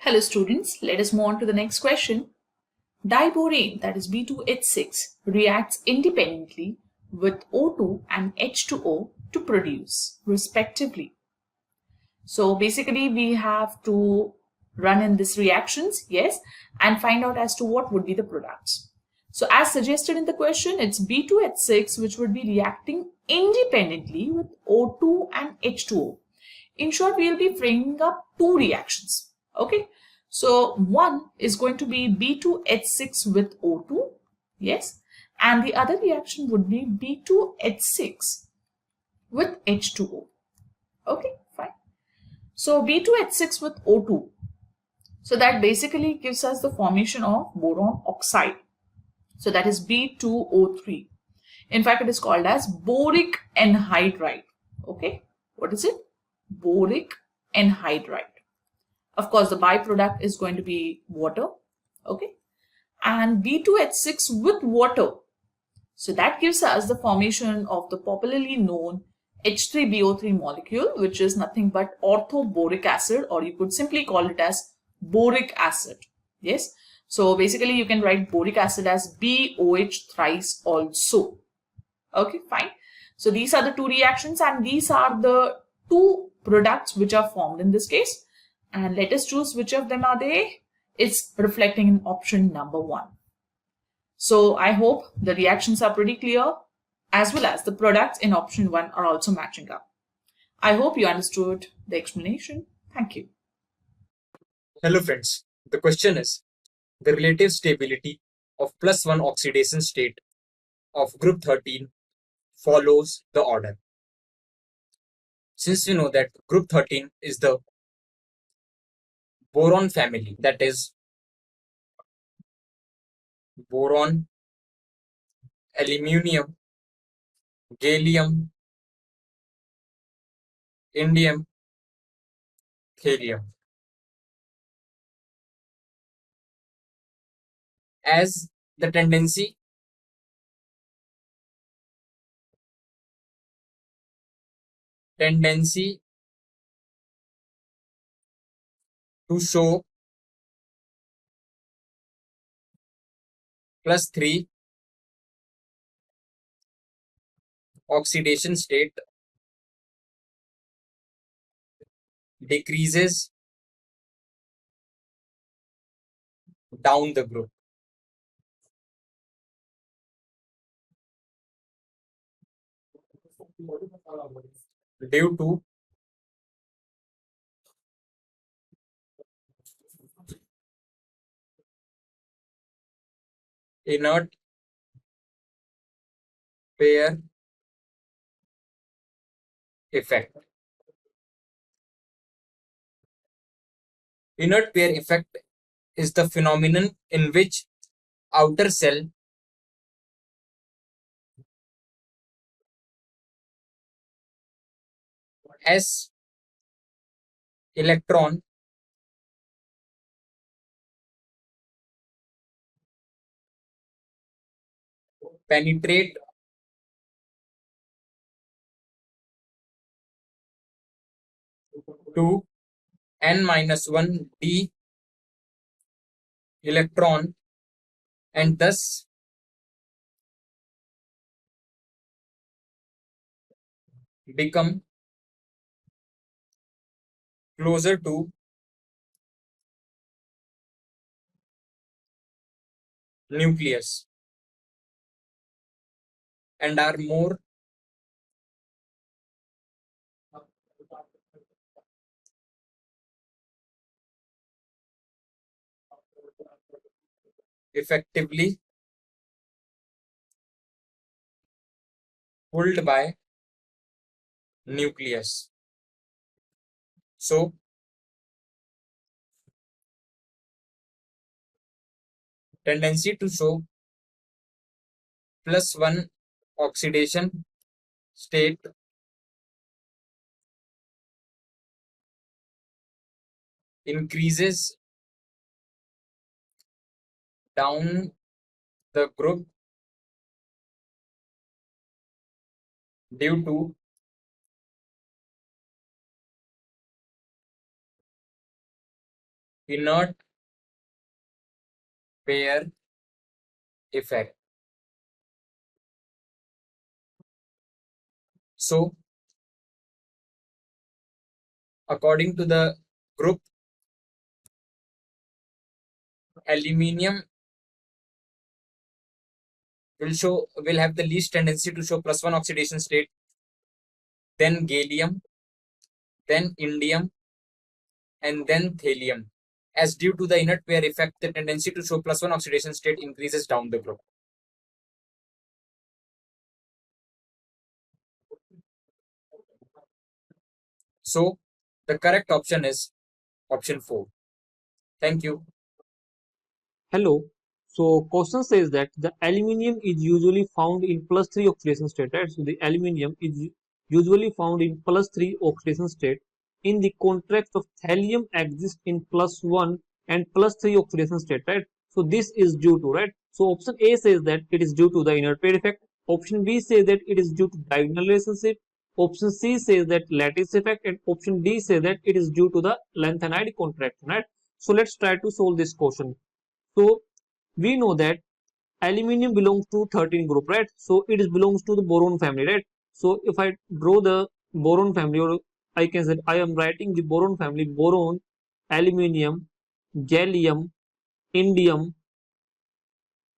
Hello students, let us move on to the next question. Diborane, that is B2H6, reacts independently with O2 and H2O to produce respectively. So basically we have to run in these reactions, yes, and find out as to what would be the products. So as suggested in the question, it's B2H6 which would be reacting independently with O2 and H2O. In short, we will be framing up two reactions. Okay. So one is going to be B2H6 with O2. Yes. And the other reaction would be B2H6 with H2O. Okay, fine. So B2H6 with O2. So that basically gives us the formation of boron oxide. So that is B2O3. In fact, it is called as boric anhydride. Okay. What is it? Boric anhydride. Of course, the byproduct is going to be water. Okay. And B2H6 with water. So that gives us the formation of the popularly known H3BO3 molecule, which is nothing but orthoboric acid, or you could simply call it as boric acid. Yes. So basically you can write boric acid as BOH thrice also. Okay, fine. So these are the two reactions and these are the two products which are formed in this case. And let us choose which of them are they. It's reflecting in option number 1. So I hope the reactions are pretty clear, as well as the products in option 1 are also matching up. I hope you understood the explanation. Thank you. Hello friends, the question is the relative stability of +1 oxidation state of group 13 follows the order. Since we know that group 13 is the boron family, that is boron, aluminium, gallium, indium, thallium. As the tendency to show +3 oxidation state decreases down the group. Due to inert pair effect. Inert pair effect is the phenomenon in which outer cell S electron penetrate to n-1 d electron and thus become closer to nucleus and are more effectively pulled by nucleus. So tendency to show +1 oxidation state increases down the group due to inert pair effect. So, according to the group, aluminium will have the least tendency to show +1 oxidation state, then gallium, then indium, and then thallium. As due to the inert pair effect, the tendency to show +1 oxidation state increases down the group. So the correct option is option 4. Thank you. Hello. So question says that the aluminium is usually found in +3 oxidation state, right? So the aluminium is usually found in +3 oxidation state. In the contrast of thallium exists in +1 and +3 oxidation state, right? So this is due to, right? So option A says that it is due to the inert pair effect. Option B says that it is due to diagonal relationship. Option C says that lattice effect, and option D says that it is due to the lanthanide contraction, right? So let's try to solve this question. So we know that aluminium belongs to 13 group, right? So it belongs to the boron family, right? So if I draw the boron family, or I can say I am writing the boron family: boron, aluminium, gallium, indium,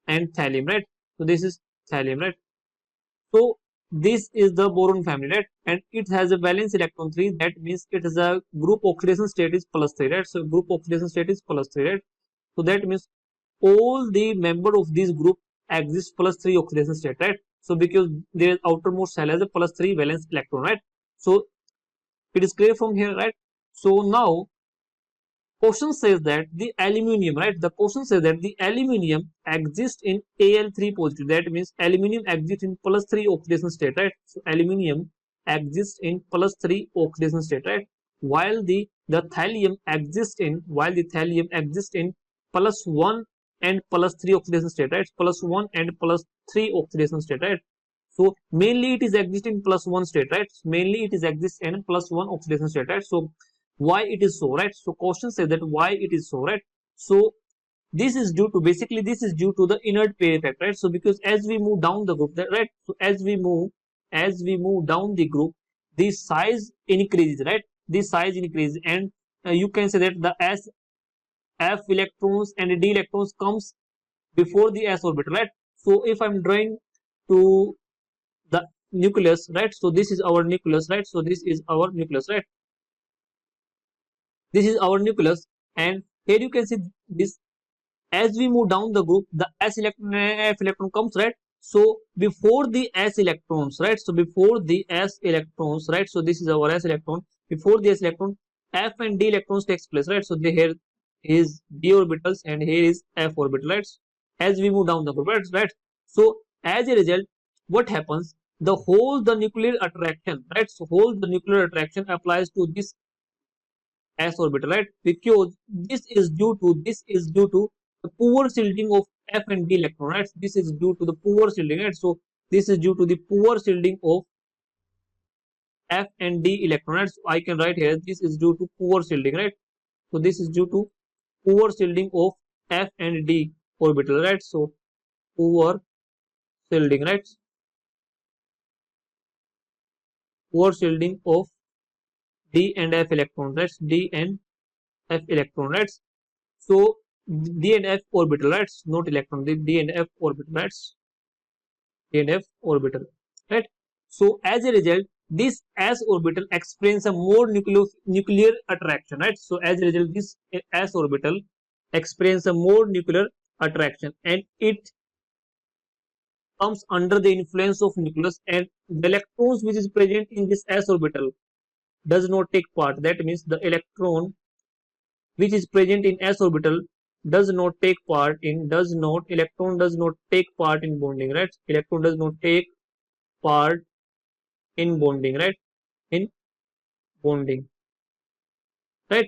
and thallium, right? So this is thallium, right? So this is the boron family, right? And it has a valence electron 3. That means it is a group oxidation state is +3, right? So group oxidation state is +3, right? So that means all the member of this group exist +3 oxidation state, right? So because their outermost shell has a +3 valence electron, right? So it is clear from here, right? So now question says that the aluminium, right? The question says that the aluminium exists in Al3 positive. That means aluminium exists in +3 oxidation state, right? So aluminium exists in +3 oxidation state, right? While the thallium exists in +1 and +3 oxidation state, right? +1 and +3 oxidation state, right? So mainly it is exist in +1 state, right? Mainly it is exist in +1 oxidation state, right? So why it is so, right? So question says that why it is so, right? So this is due to, basically this is due to the inert pair effect, right? So because as we move down the group, right? So as we move down the group, the size increases, right? The size increases, and you can say that the s f electrons and d electrons comes before the s orbital, right? So if I'm drawing to the nucleus, right? So this is our nucleus, right? So this is our nucleus, right? This is our nucleus, and here you can see this. As we move down the group, the s electron and f electron comes, right? So before the s electrons, right? So before the s electrons, right? So this is our s electron. Before the s electron, f and d electrons takes place, right? So here is d orbitals and here is f orbital, right? As we move down the group, right? So as a result, what happens? The nuclear attraction, right? So whole the nuclear attraction applies to this s orbital, right? Because this is due to the poor shielding of f and d electron, right? This is due to the poor shielding, right? So this is due to the poor shielding of f and d electron, right? So I can write here this is due to poor shielding, right? So this is due to poor shielding of f and d orbital, right? So poor shielding, right? Poor shielding of d and f electron, right? D and f electron, right? So d and f orbital, right? Not electron, the d and f orbital, right? D and f orbital, right? So as a result, this s orbital experience a more nuclear attraction, right? So as a result, this s orbital experience a more nuclear attraction, and it comes under the influence of nucleus, and the electrons which is present in this s orbital does not take part. That means the electron which is present in s orbital electron does not take part in bonding, right? Electron does not take part in bonding, right? In bonding, right?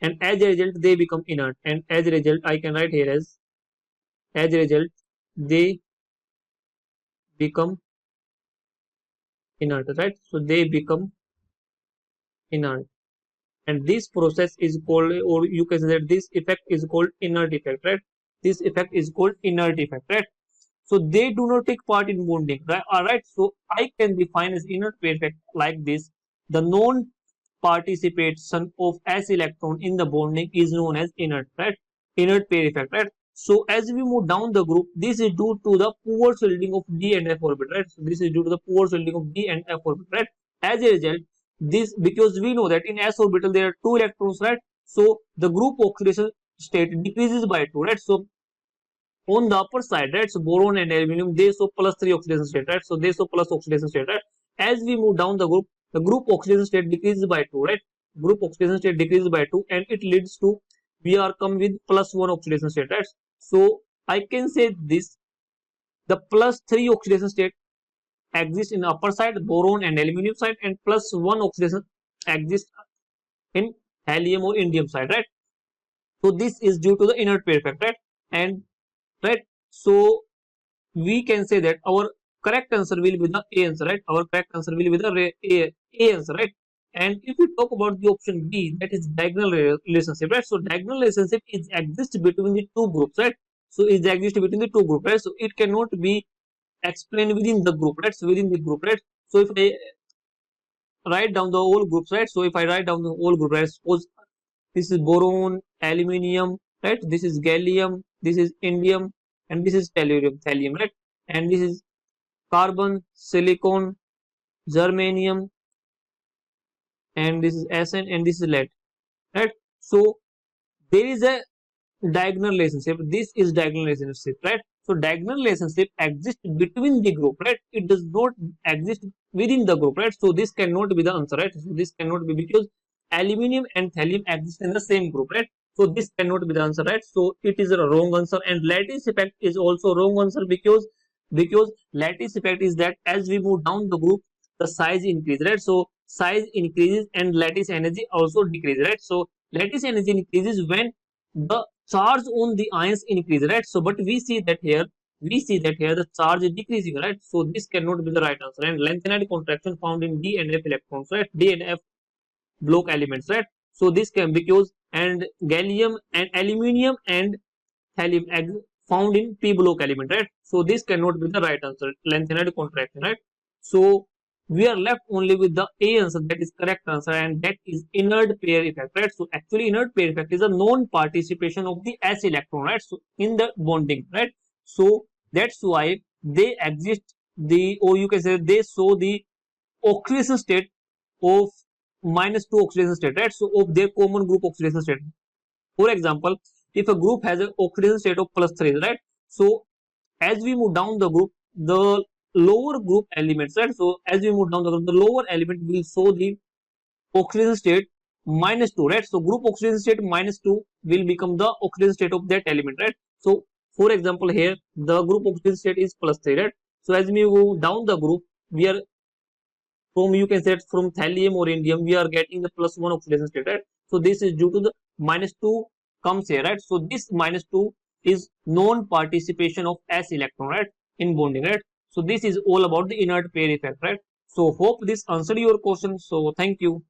And as a result they become inert, and as a result I can write here as a result they become inert, right? So they become inert, and this process is called, or you can say that this effect is called inert effect, right? This effect is called inert effect, right? So they do not take part in bonding, right? All right. So I can define as inert pair effect like this: the non-participation of s electron in the bonding is known as inert, right? Inert pair effect, right? So as we move down the group, this is due to the poor shielding of d and f orbit, right? So this is due to the poor shielding of d and f orbit, right? As a result, this, because we know that in s orbital there are two electrons, right? So the group oxidation state decreases by 2, right? So on the upper side, right, so boron and aluminum, they show +3 oxidation state, right? So they show plus oxidation state, right? As we move down the group oxidation state decreases by 2, right? Group oxidation state decreases by 2, and it leads to, we are come with +1 oxidation state, right? So I can say this: the +3 oxidation state exists in the upper side, boron and aluminum side, and +1 oxidation exists in helium or indium side, right? So this is due to the inert pair effect, right? And right, so we can say that our correct answer will be the A answer, right? Our correct answer will be the A answer, right? And if we talk about the option B, that is diagonal relationship, right? So diagonal relationship is exist between the two groups, right? So it exists between the two groups, right? So it cannot be explained within the group, right? So within the group, right? So if I write down the whole groups, right? So if I write down the whole group, right? Suppose this is boron, aluminium, right? This is gallium, this is indium, and this is thallium, right? And this is carbon, silicon, germanium, and this is Sn, and this is lead, right? So there is a diagonal relationship. This is diagonal relationship, right? So diagonal relationship exists between the group, right? It does not exist within the group, right? So this cannot be the answer, right? So this cannot be, because aluminium and thallium exist in the same group, right? So this cannot be the answer, right? So it is a wrong answer. And lattice effect is also wrong answer, because lattice effect is that as we move down the group, the size increases, right? So size increases and lattice energy also decreases, right? So lattice energy increases when the charge on the ions increase, right? So but we see that here the charge is decreasing, right? So this cannot be the right answer. And lengthened contraction found in d and f electrons, right? D and f block elements, right? So this can, because and gallium and aluminium and thallium found in p block element, right? So this cannot be the right answer, lengthened contraction, right? So we are left only with the A answer, that is correct answer, and that is inert pair effect, right? So actually inert pair effect is a non-participation of the s electron, right? So in the bonding, right? So that's why they exist, the, or you can say they show the oxidation state of -2 oxidation state, right? So of their common group oxidation state. For example, if a group has an oxidation state of +3, right? So as we move down the group, the lower group elements, right? So as we move down the group, the lower element will show the oxidation state -2, right? So group oxidation state -2 will become the oxidation state of that element, right? So for example, here the group oxidation state is +3, right? So as we move down the group, we are from, you can say from thallium or indium, we are getting the +1 oxidation state, right? So this is due to the -2 comes here, right? So this -2 is non-participation of s electron, right, in bonding, right? So this is all about the inert pair effect, right? So hope this answered your question. So thank you.